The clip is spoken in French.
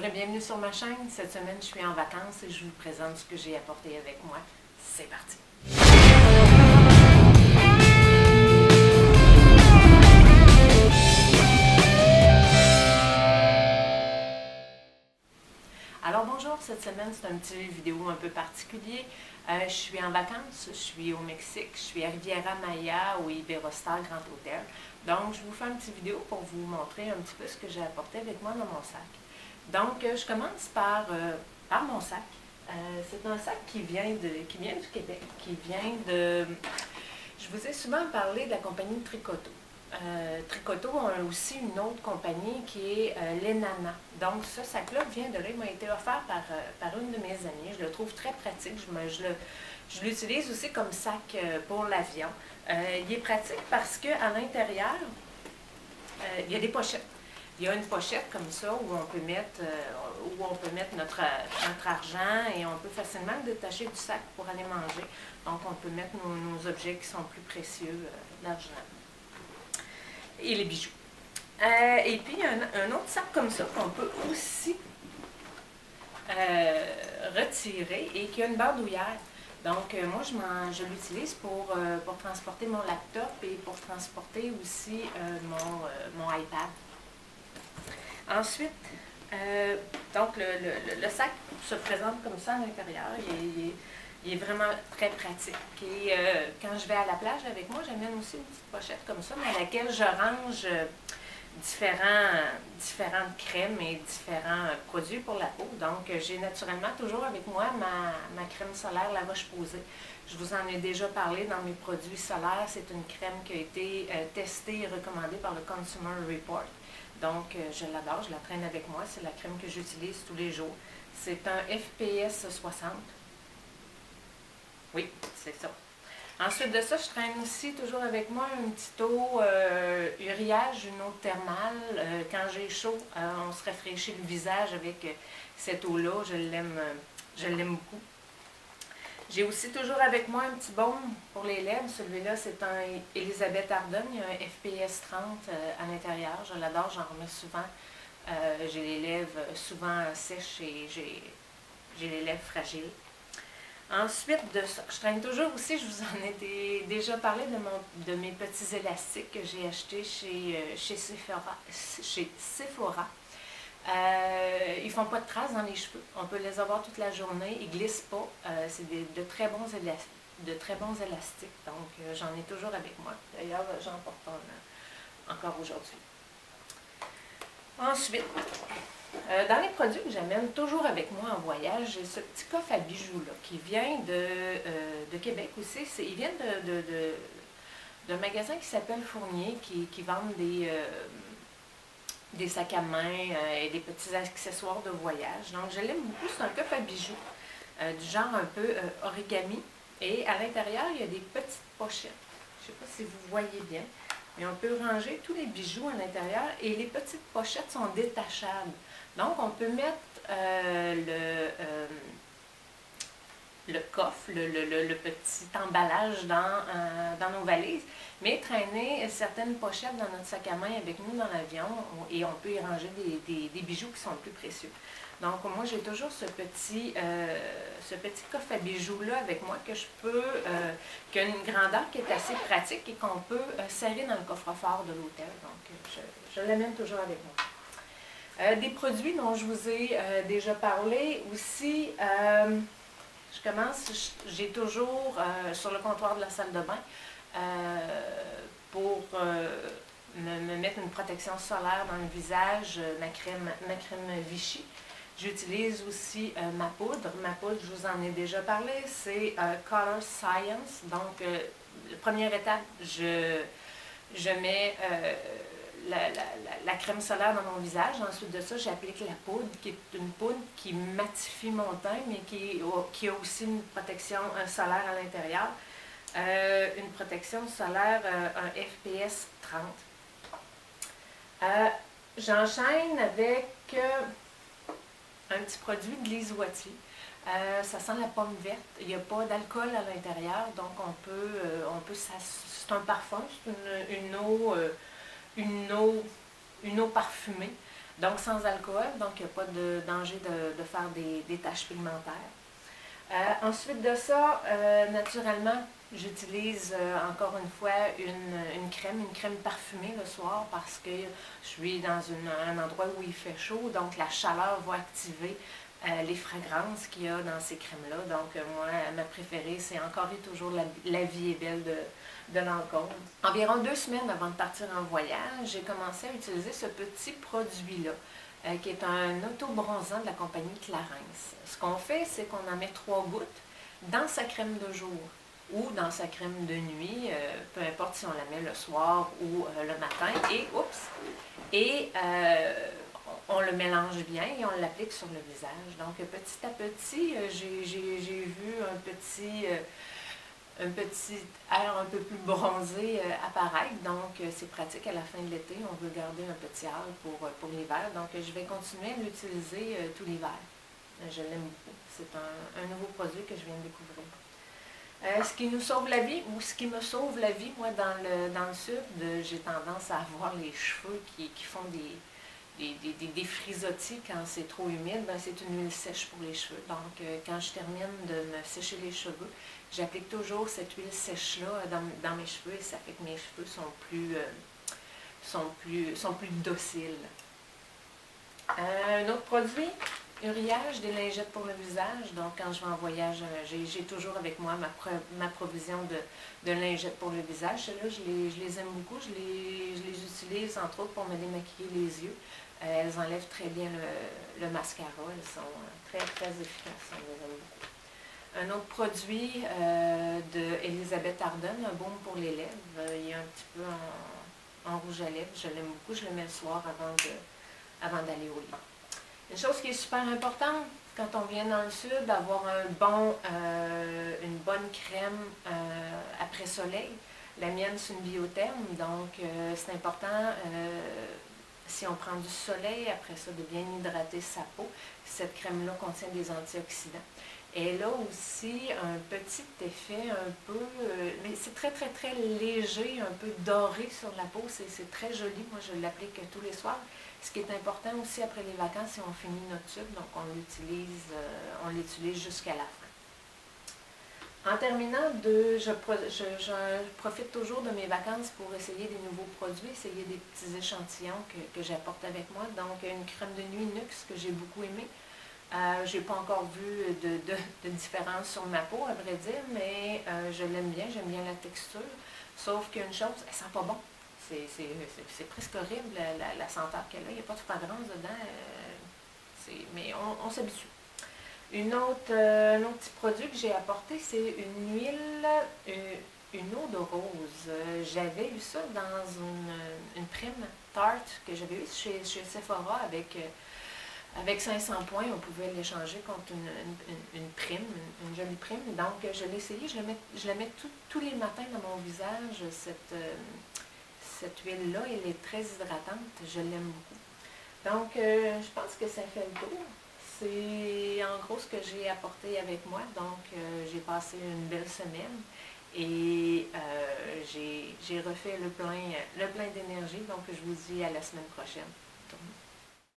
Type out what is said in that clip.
Bonjour et bienvenue sur ma chaîne. Cette semaine, je suis en vacances et je vous présente ce que j'ai apporté avec moi. C'est parti! Alors bonjour, cette semaine, c'est un petit vidéo un peu particulier. Je suis en vacances, je suis au Mexique, je suis à Riviera Maya au Iberostar Grand Hôtel. Donc, je vous fais une petite vidéo pour vous montrer un petit peu ce que j'ai apporté avec moi dans mon sac. Donc, je commence par mon sac. C'est un sac qui vient du Québec, qui vient de... Je vous ai souvent parlé de la compagnie Tricoto. Tricoto a aussi une autre compagnie qui est l'Enana. Donc, ce sac-là vient de là. Il m'a été offert par une de mes amies. Je le trouve très pratique. Je l'utilise aussi comme sac pour l'avion. Il est pratique parce qu'à l'intérieur, il y a des pochettes. Il y a une pochette comme ça où on peut mettre, notre argent et on peut facilement le détacher du sac pour aller manger. Donc, on peut mettre nos objets qui sont plus précieux, l'argent et les bijoux. Et puis, il y a un autre sac comme ça qu'on peut aussi retirer et qui a une bandoulière. Donc, moi, je l'utilise pour transporter mon laptop et pour transporter aussi mon iPad. Ensuite, donc le sac se présente comme ça à l'intérieur. Il est vraiment très pratique. Et quand je vais à la plage avec moi, j'amène aussi une petite pochette comme ça, dans laquelle je range différentes crèmes et différents produits pour la peau. Donc, j'ai naturellement toujours avec moi ma crème solaire La Roche-Posay. Je vous en ai déjà parlé dans mes produits solaires. C'est une crème qui a été testée et recommandée par le Consumer Report. Donc, je l'adore, je la traîne avec moi. C'est la crème que j'utilise tous les jours. C'est un FPS 60. Oui, c'est ça. Ensuite de ça, je traîne aussi toujours avec moi une petite eau uriage, une eau thermale. Quand j'ai chaud, on se rafraîchit le visage avec cette eau-là. Je l'aime beaucoup. J'ai aussi toujours avec moi un petit baume pour les lèvres. Celui-là, c'est un Elisabeth Arden. Il y a un FPS 30 à l'intérieur. Je l'adore, j'en remets souvent. J'ai les lèvres souvent sèches et j'ai les lèvres fragiles. Ensuite de ça, je traîne toujours aussi, je vous en ai déjà parlé de mes petits élastiques que j'ai achetés chez Sephora. Ils ne font pas de traces dans les cheveux. On peut les avoir toute la journée. Ils ne glissent pas. C'est de très bons élastiques. Donc, j'en ai toujours avec moi. D'ailleurs, j'en porte encore aujourd'hui. Ensuite, dans les produits que j'amène toujours avec moi en voyage, j'ai ce petit coffre à bijoux-là qui vient de Québec aussi. Il vient d'un magasin qui s'appelle Fournier qui vend des sacs à main et des petits accessoires de voyage. Donc, je l'aime beaucoup. C'est un coffre à bijoux du genre un peu origami. Et à l'intérieur, il y a des petites pochettes. Je ne sais pas si vous voyez bien. Mais on peut ranger tous les bijoux à l'intérieur et les petites pochettes sont détachables. Donc, on peut mettre le coffre, le petit emballage dans nos valises, mais traîner certaines pochettes dans notre sac à main avec nous dans l'avion et on peut y ranger des bijoux qui sont plus précieux. Donc, moi, j'ai toujours ce petit coffre à bijoux-là avec moi que qui a une grandeur qui est assez pratique et qu'on peut serrer dans le coffre-fort de l'hôtel. Donc, je l'amène toujours avec moi. Des produits dont je vous ai déjà parlé aussi, je commence, j'ai toujours sur le comptoir de la salle de bain pour me mettre une protection solaire dans le visage, ma crème Vichy. J'utilise aussi ma poudre. Ma poudre, je vous en ai déjà parlé, c'est Color Science. Donc, la première étape, je mets la crème solaire dans mon visage. Ensuite de ça, j'applique la poudre, qui est une poudre qui matifie mon teint, mais qui a aussi une protection solaire à l'intérieur. Une protection solaire, un FPS 30. J'enchaîne avec un petit produit de Lise Wattier. Ça sent la pomme verte. Il n'y a pas d'alcool à l'intérieur, donc c'est un parfum, c'est une eau parfumée. Donc sans alcool, donc il n'y a pas de danger de faire des taches pigmentaires. Ensuite de ça, naturellement, j'utilise encore une fois une crème parfumée le soir parce que je suis dans un endroit où il fait chaud, donc la chaleur va activer les fragrances qu'il y a dans ces crèmes-là. Donc moi, ma préférée, c'est encore et toujours la vie est belle de Lancôme. Environ 2 semaines avant de partir en voyage, j'ai commencé à utiliser ce petit produit-là. Qui est un auto-bronzant de la compagnie Clarins. Ce qu'on fait, c'est qu'on en met 3 gouttes dans sa crème de jour ou dans sa crème de nuit, peu importe si on la met le soir ou le matin, et on le mélange bien et on l'applique sur le visage. Donc petit à petit, j'ai vu un petit air un peu plus bronzé apparaître, donc c'est pratique à la fin de l'été, on veut garder un petit air pour l'hiver, donc je vais continuer à l'utiliser tout l'hiver. Je l'aime beaucoup, c'est un nouveau produit que je viens de découvrir. Ce qui nous sauve la vie, ou ce qui me sauve la vie, moi dans le sud, j'ai tendance à avoir les cheveux qui font des frisottis quand c'est trop humide, ben, c'est une huile sèche pour les cheveux. Donc, quand je termine de me sécher les cheveux, j'applique toujours cette huile sèche-là dans mes cheveux et ça fait que mes cheveux sont plus dociles. Un autre produit, Uriage, des lingettes pour le visage. Donc, quand je vais en voyage, j'ai toujours avec moi ma provision de lingettes pour le visage. Celles-là, je les aime beaucoup. Je les utilise, entre autres, pour me démaquiller les yeux. Elles enlèvent très bien le mascara. Elles sont très, très efficaces. On les aime beaucoup. Un autre produit de Elisabeth Arden, un baume pour les lèvres. Il est un petit peu en rouge à lèvres. Je l'aime beaucoup. Je le mets le soir avant d'aller au lit. Une chose qui est super importante quand on vient dans le sud, d'avoir une bonne crème après soleil. La mienne, c'est une biotherme, donc c'est important, si on prend du soleil, après ça, de bien hydrater sa peau. Cette crème-là contient des antioxydants. Elle a aussi un petit effet un peu, mais c'est très, très, très léger, un peu doré sur la peau. C'est très joli. Moi, je l'applique tous les soirs. Ce qui est important aussi après les vacances, c'est qu'on finit notre tube, donc on l'utilise jusqu'à la fin. En terminant, je profite toujours de mes vacances pour essayer des nouveaux produits, essayer des petits échantillons que j'apporte avec moi. Donc, une crème de nuit Nuxe que j'ai beaucoup aimée. Je n'ai pas encore vu de différence sur ma peau, à vrai dire, mais je l'aime bien, j'aime bien la texture. Sauf qu'une chose, elle ne sent pas bon. C'est presque horrible la senteur qu'elle a. Il n'y a pas de fragrance dedans, mais on s'habitue. Un autre petit produit que j'ai apporté, c'est une huile, une eau de rose. J'avais eu ça dans une prime Tarte que j'avais eue chez Sephora avec 500 points. On pouvait l'échanger contre une prime, une jolie prime. Donc, je l'ai essayé. Je la mets tous les matins dans mon visage. Cette huile-là, elle est très hydratante. Je l'aime beaucoup. Donc, je pense que ça fait le tour. C'est en gros ce que j'ai apporté avec moi. Donc, j'ai passé une belle semaine et j'ai refait le plein d'énergie. Donc, je vous dis à la semaine prochaine.